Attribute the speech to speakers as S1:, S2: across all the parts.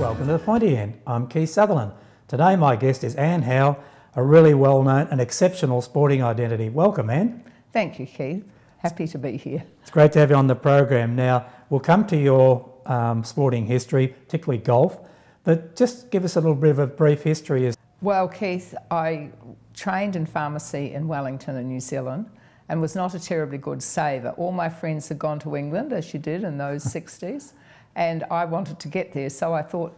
S1: welcome to the Pointy End. I'm Keith Sutherland. Today my guest is Anne Howe, a really well-known and exceptional sporting identity. Welcome, Anne.
S2: Thank you, Keith. Happy to be here.
S1: It's great to have you on the program. Now, we'll come to your sporting history, particularly golf, but just give us a little bit of a brief history.
S2: Well, Keith, I trained in pharmacy in Wellington in New Zealand and was not a terribly good saver. All my friends had gone to England, as you did in those 60s, and I wanted to get there, so I thought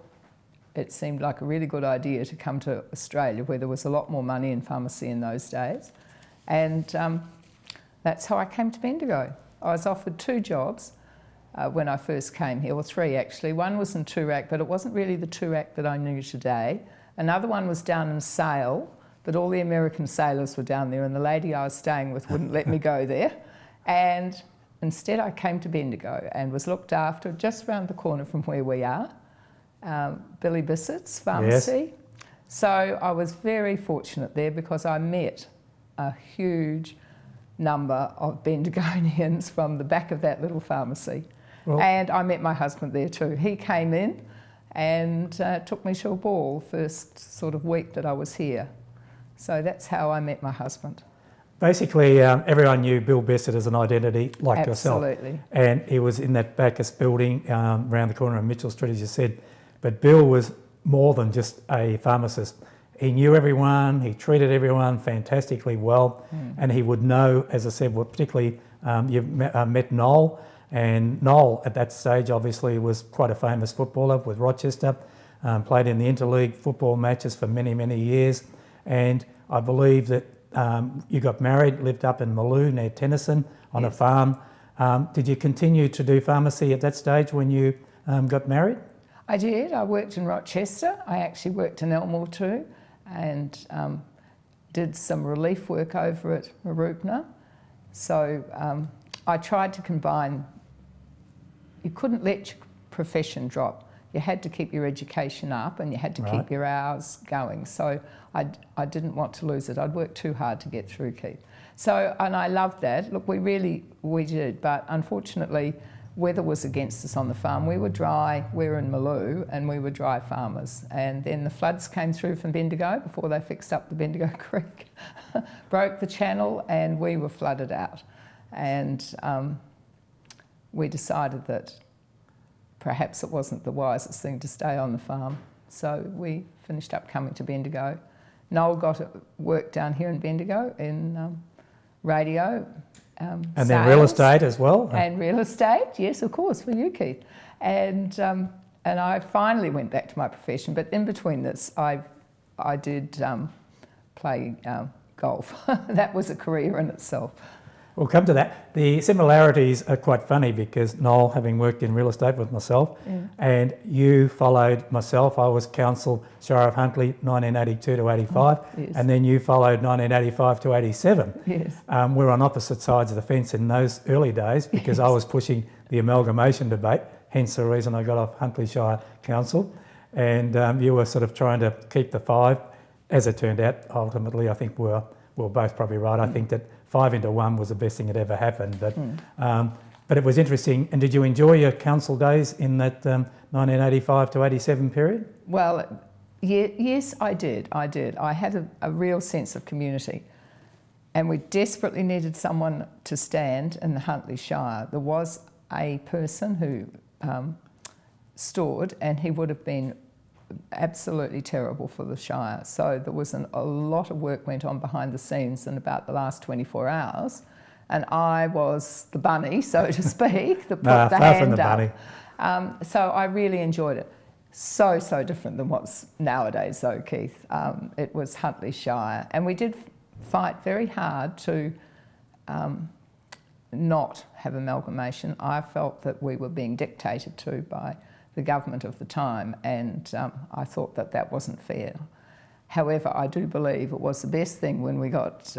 S2: it seemed like a really good idea to come to Australia, where there was a lot more money in pharmacy in those days. And that's how I came to Bendigo. I was offered 2 jobs when I first came here, or 3 actually. One was in Toorak, but it wasn't really the Toorak that I knew today. Another one was down in Sale, but all the American sailors were down there, and the lady I was staying with wouldn't let me go there. And instead I came to Bendigo and was looked after just round the corner from where we are, Billy Bissett's pharmacy. Yes. So I was very fortunate there because I met a huge number of Bendigonians from the back of that little pharmacy. Well, and I met my husband there too. He came in and took me to a ball first sort of week that I was here. So that's how I met my husband.
S1: Basically, everyone knew Bill Bissett as an identity like yourself.
S2: Absolutely.
S1: And he was in that Bacchus building around the corner of Mitchell Street, as you said. But Bill was more than just a pharmacist. He knew everyone, he treated everyone fantastically well, and he would know, as I said, well, particularly you met Noel, and Noel at that stage obviously was quite a famous footballer with Rochester, played in the interleague football matches for many, many years, and I believe that you got married, lived up in Maloo near Tennyson on a farm. Did you continue to do pharmacy at that stage when you got married?
S2: I did. I worked in Rochester. I actually worked in Elmore too, and did some relief work over at Marupna. So I tried to combine. You couldn't let your profession drop. You had to keep your education up and you had to keep your hours going. So I didn't want to lose it. I'd worked too hard to get through, Keith. So, and I loved that. Look, we did, but unfortunately, weather was against us on the farm. We were dry, we were in Maloo, and we were dry farmers. And then the floods came through from Bendigo before they fixed up the Bendigo Creek, broke the channel, and we were flooded out. And we decided that perhaps it wasn't the wisest thing to stay on the farm. So we finished up coming to Bendigo. Noel got work down here in Bendigo in radio, and
S1: sales, then real estate as well?
S2: And real estate, yes, of course, for you, Keith. And I finally went back to my profession, but in between this, I did play golf. That was a career in itself.
S1: We'll come to that. The similarities are quite funny because Noel, having worked in real estate with myself, and you followed myself. I was council Shire of Huntly 1982 to 85, and then you followed 1985 to 87.
S2: Yes.
S1: We're on opposite sides of the fence in those early days because I was pushing the amalgamation debate, hence the reason I got off Huntly Shire Council, and you were sort of trying to keep the 5. As it turned out, ultimately, I think we're both probably right. I think that 5 into 1 was the best thing that ever happened. But it was interesting. And did you enjoy your council days in that 1985 to 87 period?
S2: Well, yes, I did. I had a real sense of community. And we desperately needed someone to stand in the Huntly Shire. There was a person who stood, and he would have been absolutely terrible for the Shire. So there was a lot of work went on behind the scenes in about the last 24 hours, and I was the bunny, so to speak, that put the hand up. So I really enjoyed it. So different than what's nowadays though, Keith. It was Huntly Shire, and we did fight very hard to not have amalgamation. I felt that we were being dictated to by the government of the time, and I thought that that wasn't fair. However, I do believe it was the best thing when we got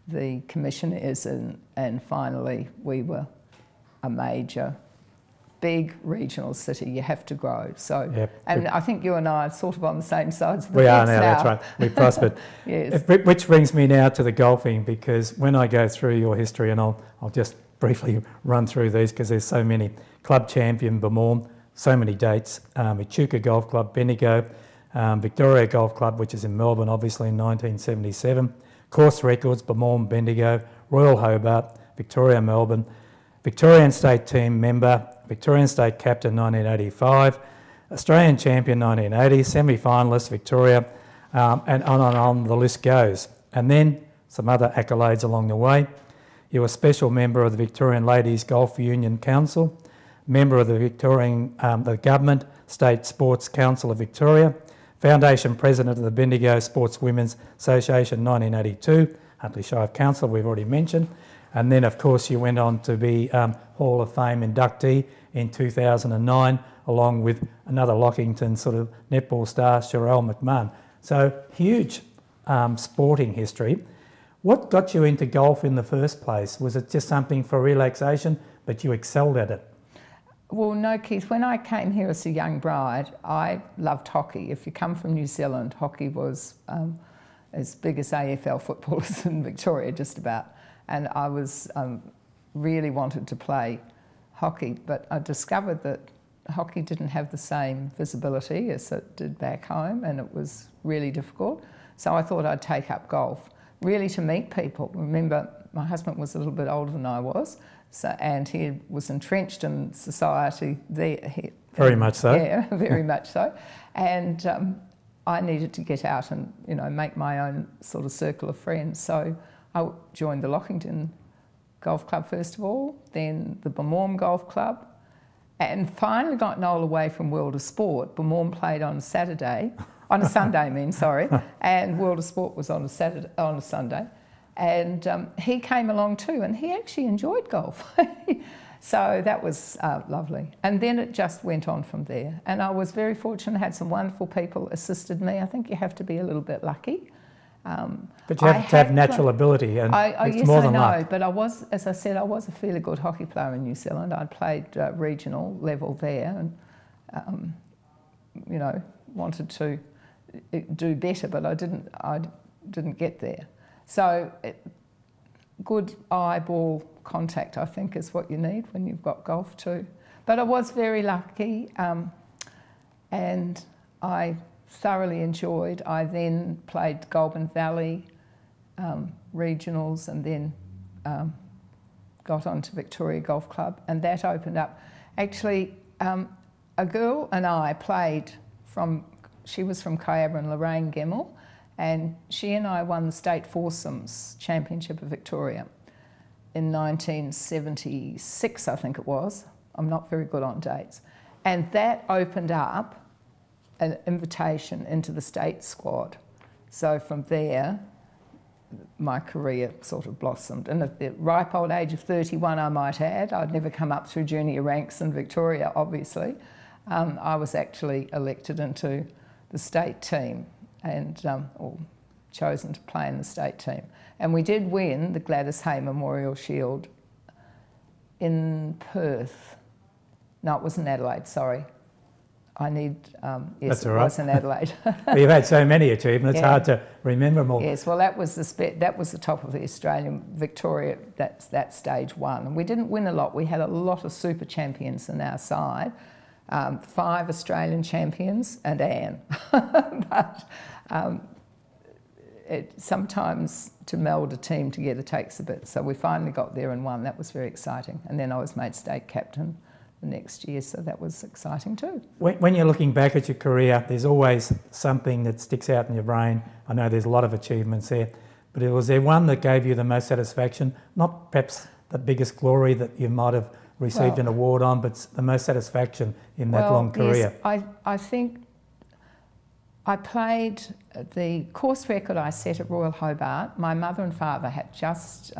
S2: the commissioners in, and finally we were a major, big regional city. You have to grow. So, and I think you and I are sort of on the same sides of the fence now. We are now,
S1: that's right. We prospered.
S2: Yes.
S1: Which brings me now to the golfing, because when I go through your history, and I'll just briefly run through these because there's so many. Club champion Beaumont, so many dates. Echuca Golf Club, Bendigo, Victoria Golf Club, which is in Melbourne, obviously in 1977. Course records, Balmain, Bendigo, Royal Hobart, Victoria, Melbourne. Victorian State Team member, Victorian State Captain 1985, Australian Champion 1980, semi-finalist Victoria, and on the list goes. And then some other accolades along the way. You were a special member of the Victorian Ladies Golf Union Council, member of the the Government State Sports Council of Victoria, Foundation President of the Bendigo Sports Women's Association 1982, Huntly Shire Council we've already mentioned, and then of course you went on to be Hall of Fame inductee in 2009, along with another Lockington sort of netball star, Sherelle McMahon. So huge sporting history. What got you into golf in the first place? Was it just something for relaxation, but you excelled at it?
S2: Well, no, Keith, when I came here as a young bride, I loved hockey. If you come from New Zealand, hockey was as big as AFL footballers in Victoria, just about. And I was really wanted to play hockey, but I discovered that hockey didn't have the same visibility as it did back home, and it was really difficult. So I thought I'd take up golf, really to meet people. Remember, my husband was a little bit older than I was, and he was entrenched in society there.
S1: Very much so.
S2: Yeah, very much so. And I needed to get out and, you know, make my own sort of circle of friends. So I joined the Lockington Golf Club first of all, then the Balmain Golf Club, and finally got Noel away from World of Sport. Balmain played on a Sunday, and World of Sport was on a Sunday. And he came along too, and he actually enjoyed golf. So that was lovely. And then it just went on from there. And I was very fortunate, had some wonderful people assisted me. I think you have to be a little bit lucky.
S1: But you have to have natural ability, and it's more than luck.
S2: But I was, as I said, I was a fairly good hockey player in New Zealand. I'd played regional level there, and you know, wanted to do better, but I didn't get there. So good eyeball contact, I think, is what you need when you've got golf too. But I was very lucky, and I thoroughly enjoyed. I then played Goulburn Valley regionals, and then got on to Victoria Golf Club, and that opened up. Actually, a girl and I played she was from Kyabra and Lorraine Gemmell, and she and I won the State Foursomes Championship of Victoria in 1976, I think it was. I'm not very good on dates. And that opened up an invitation into the state squad. So from there, my career sort of blossomed. And at the ripe old age of 31, I might add, I'd never come up through junior ranks in Victoria, obviously. I was actually elected into the state team, and or chosen to play in the state team. And we did win the Gladys Hay Memorial Shield in Perth. No, it was in Adelaide, sorry. Yes,
S1: That's
S2: it
S1: all right.
S2: was in Adelaide.
S1: You've had so many achievements, it's
S2: Yeah.
S1: hard to remember them all.
S2: Yes, well, that was the top of the Australian Victoria. That's stage one. And we didn't win a lot. We had a lot of super champions in our side. 5 Australian champions and Anne. But sometimes to meld a team together takes a bit. So we finally got there and won. That was very exciting. And then I was made state captain the next year, so that was exciting too.
S1: When you're looking back at your career, there's always something that sticks out in your brain. I know there's a lot of achievements there, but was there one that gave you the most satisfaction? Not perhaps the biggest glory that you might have received an award on, but the most satisfaction in that long career?
S2: Yes, I think I played the course record I set at Royal Hobart. My mother and father had just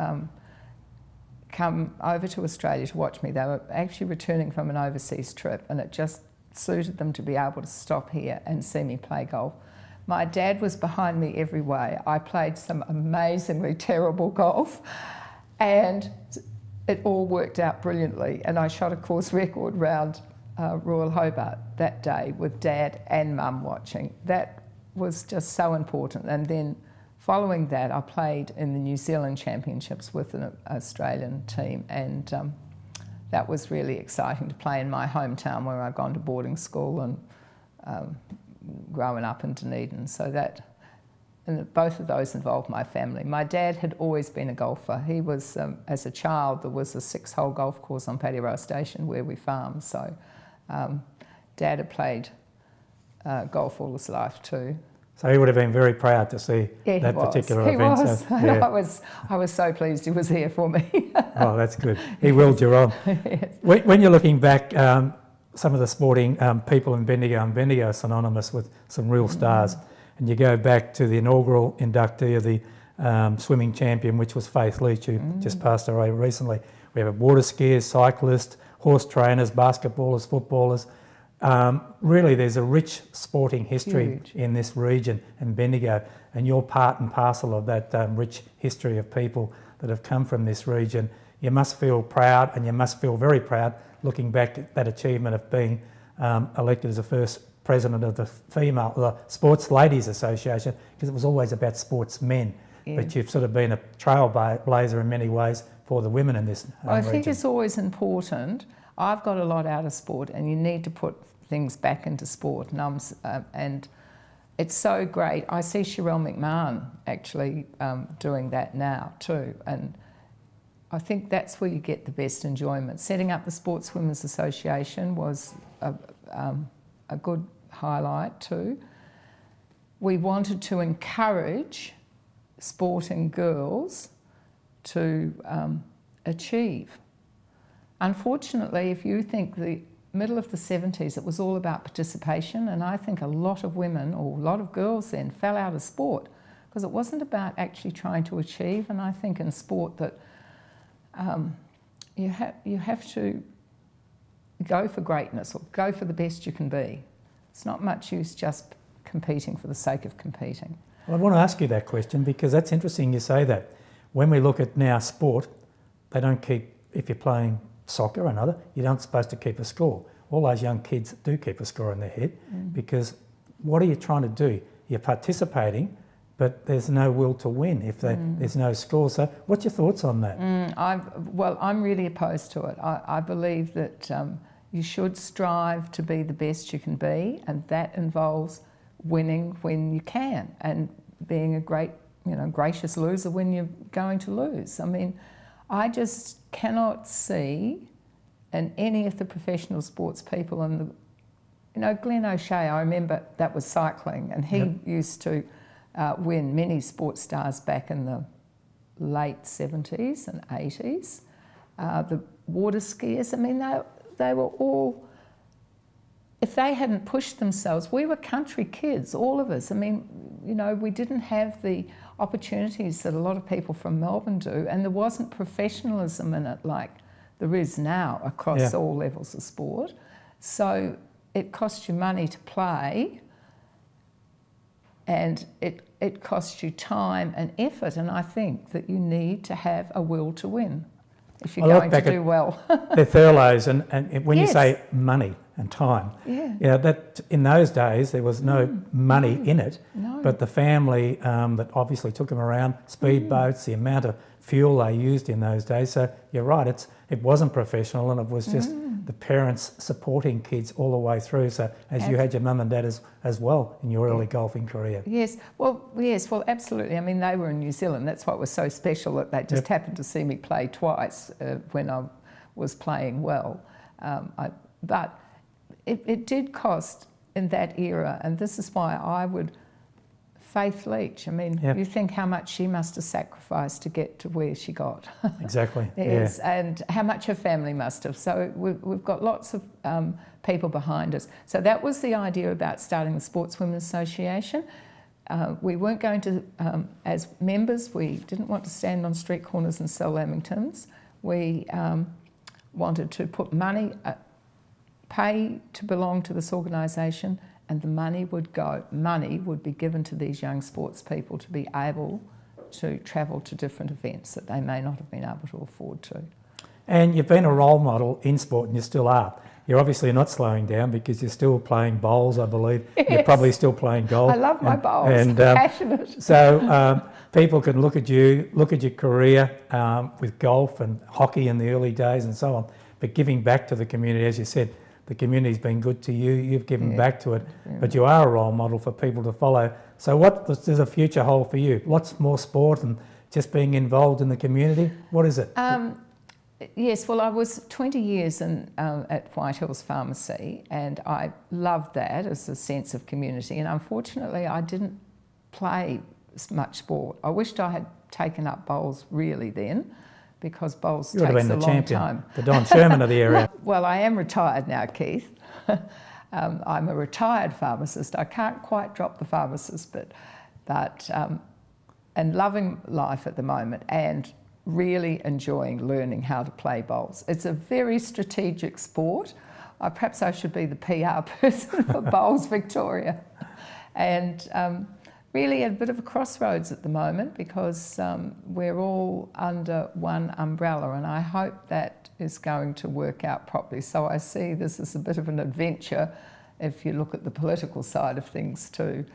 S2: come over to Australia to watch me. They were actually returning from an overseas trip, and it just suited them to be able to stop here and see me play golf. My dad was behind me every way. I played some amazingly terrible golf, and it all worked out brilliantly, and I shot a course record round Royal Hobart that day with Dad and Mum watching. That was just so important. And then following that, I played in the New Zealand Championships with an Australian team, and that was really exciting to play in my hometown where I'd gone to boarding school and growing up in Dunedin. So both of those involved my family. My dad had always been a golfer. He was, as a child, there was a 6-hole golf course on Paddy Row Station where we farmed. So Dad had played golf all his life too.
S1: So he would have been very proud to see that particular event.
S2: He was.
S1: So, yeah.
S2: I was so pleased he was here for me.
S1: Oh, that's good. He willed you on.
S2: Yes.
S1: When you're looking back, some of the sporting people in Bendigo, and Bendigo are synonymous with some real stars, and you go back to the inaugural inductee of the swimming champion, which was Faith Leach, who just passed away recently. We have water skiers, cyclists, horse trainers, basketballers, footballers. Really, there's a rich sporting history in this region in Bendigo, and you're part and parcel of that rich history of people that have come from this region. You must feel proud, and you must feel very proud looking back at that achievement of being elected as the first president of the Sports Ladies Association, because it was always about sportsmen. Yeah. But you've sort of been a trailblazer in many ways for the women in this region.
S2: I think it's always important. I've got a lot out of sport, and you need to put things back into sport. And it's so great. I see Sherelle McMahon actually doing that now too. And I think that's where you get the best enjoyment. Setting up the Sports Women's Association was a good highlight too. We wanted to encourage sporting girls to achieve. Unfortunately, if you think the middle of the 70s, it was all about participation, and I think a lot of women, or a lot of girls then, fell out of sport because it wasn't about actually trying to achieve. And I think in sport that you have to go for greatness, or go for the best you can be. It's not much use just competing for the sake of competing.
S1: Well, I want to ask you that question because that's interesting you say that. When we look at now sport, they don't keep, if you're playing soccer or another, you're not supposed to keep a score. All those young kids do keep a score in their head because what are you trying to do? You're participating, but there's no will to win if there's no score. So what's your thoughts on that?
S2: I'm really opposed to it. I believe that you should strive to be the best you can be, and that involves winning when you can and being a great, gracious loser when you're going to lose. I mean, I just cannot see in any of the professional sports people, and Glenn O'Shea, I remember that was cycling, and he used to win many sports stars back in the late 70s and 80s. The water skiers, I mean, they were all, if they hadn't pushed themselves, we were country kids, all of us. I mean, we didn't have the opportunities that a lot of people from Melbourne do, and there wasn't professionalism in it like there is now across all levels of sport. So it costs you money to play, and it costs you time and effort, and I think that you need to have a will to win if you're going to do well.
S1: The furloughs, and when you say money and time, that in those days there was no money in it, but the family that obviously took them around, speedboats, the amount of fuel they used in those days. So you're right, it wasn't professional, and it was just the parents supporting kids all the way through. So as you had your mum and dad as well in your early golfing career.
S2: Yes, well, absolutely. I mean, they were in New Zealand. That's what was so special, that they just happened to see me play twice when I was playing well. But it did cost in that era, and this is why I would... Faith Leach, I mean, you think how much she must have sacrificed to get to where she got.
S1: Exactly.
S2: Yes, and how much her family must have. So we've got lots of people behind us. So that was the idea about starting the Sports Women's Association. We weren't going to, as members, we didn't want to stand on street corners and sell lamingtons. We wanted to put money, pay to belong to this organisation, and the money would be given to these young sports people to be able to travel to different events that they may not have been able to afford to.
S1: And you've been a role model in sport, and you still are. You're obviously not slowing down because you're still playing bowls, I believe. Yes. You're probably still playing golf.
S2: I love my bowls, I'm passionate.
S1: So people can look at you, look at your career with golf and hockey in the early days and so on. but giving back to the community, as you said, the community's been good to you, you've given back to it, but you are a role model for people to follow. So what does the future hold for you? Lots more sport and just being involved in the community? What is it?
S2: Yes, well, I was 20 years at White Hills Pharmacy, and I loved that as a sense of community, and unfortunately I didn't play much sport. I wished I had taken up bowls really then, because bowls takes a long time. You would have been the champion,
S1: the Don Sherman of the area.
S2: Well, I am retired now, Keith. I'm a retired pharmacist. I can't quite drop the pharmacist bit, but and loving life at the moment, and really enjoying learning how to play bowls. It's a very strategic sport. Perhaps I should be the PR person for Bowls Victoria. And really at a bit of a crossroads at the moment, because we're all under one umbrella, and I hope that is going to work out properly. So I see this as a bit of an adventure if you look at the political side of things too.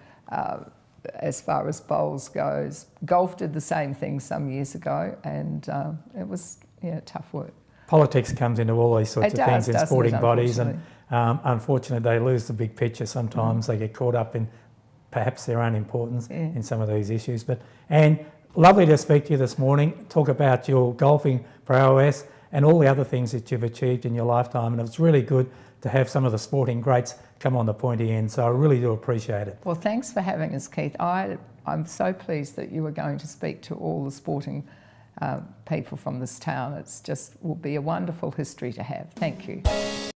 S2: As far as bowls goes, golf did the same thing some years ago, and it was tough work. Politics
S1: comes into all these sorts of things in sporting bodies, and unfortunately they lose the big picture sometimes. They get caught up in perhaps their own importance in some of these issues. And lovely to speak to you this morning, talk about your golfing prowess and all the other things that you've achieved in your lifetime, and it's really good to have some of the sporting greats come on the pointy end, so I really do appreciate it.
S2: Well, thanks for having us, Keith. I'm so pleased that you were going to speak to all the sporting people from this town. It's just will be a wonderful history to have. Thank you.